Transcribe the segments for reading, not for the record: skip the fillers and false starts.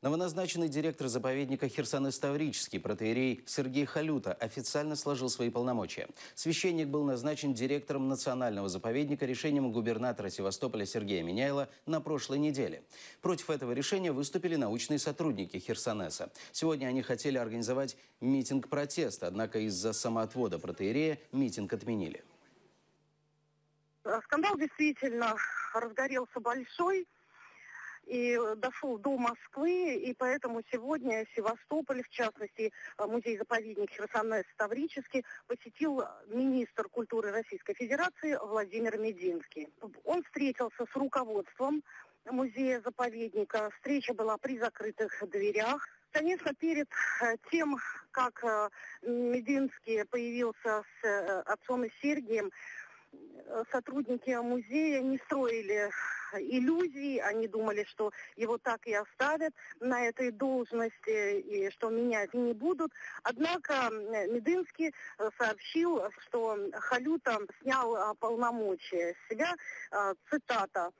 Новоназначенный директор заповедника Херсонес-Таврический протоиерей Сергей Халюта официально сложил свои полномочия. Священник был назначен директором национального заповедника решением губернатора Севастополя Сергея Миняйла на прошлой неделе. Против этого решения выступили научные сотрудники Херсонеса. Сегодня они хотели организовать митинг протеста, однако из-за самоотвода протоиерея митинг отменили. Скандал действительно разгорелся большой и дошел до Москвы, и поэтому сегодня Севастополь, в частности, музей-заповедник Херсонес-Таврический, посетил министр культуры Российской Федерации Владимир Мединский. Он встретился с руководством музея-заповедника. Встреча была при закрытых дверях. Конечно, перед тем, как Мединский появился с отцом и Сергием, сотрудники музея не строили иллюзий, они думали, что его так и оставят на этой должности и что менять не будут. Однако Мединский сообщил, что Халюта снял полномочия с себя, цитата: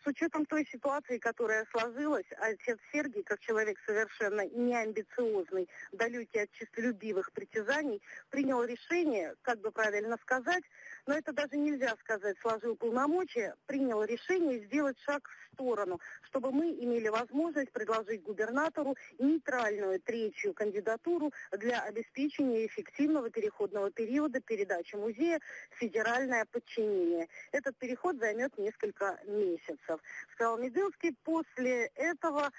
«С учетом той ситуации, которая сложилась, отец Сергий, как человек совершенно неамбициозный, далекий от честолюбивых притязаний, принял решение, как бы правильно сказать, но это даже нельзя сказать, сложил полномочия, принял решение сделать шаг в сторону, чтобы мы имели возможность предложить губернатору нейтральную третью кандидатуру для обеспечения эффективного переходного периода передачи музея в федеральное подчинение. Этот переход займет несколько месяцев», сказал Мединский. После этого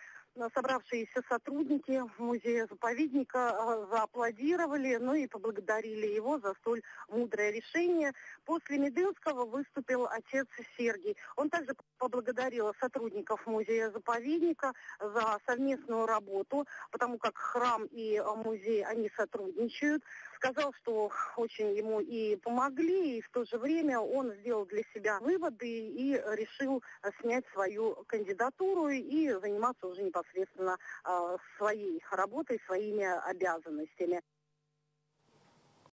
собравшиеся сотрудники музея-заповедника зааплодировали, и поблагодарили его за столь мудрое решение. После Мединского выступил отец Сергий. Он также поблагодарил сотрудников музея-заповедника за совместную работу, потому как храм и музей, они сотрудничают. Сказал, что очень ему и помогли, и в то же время он сделал для себя выводы и решил снять свою кандидатуру и заниматься уже непосредственно своей работой, своими обязанностями.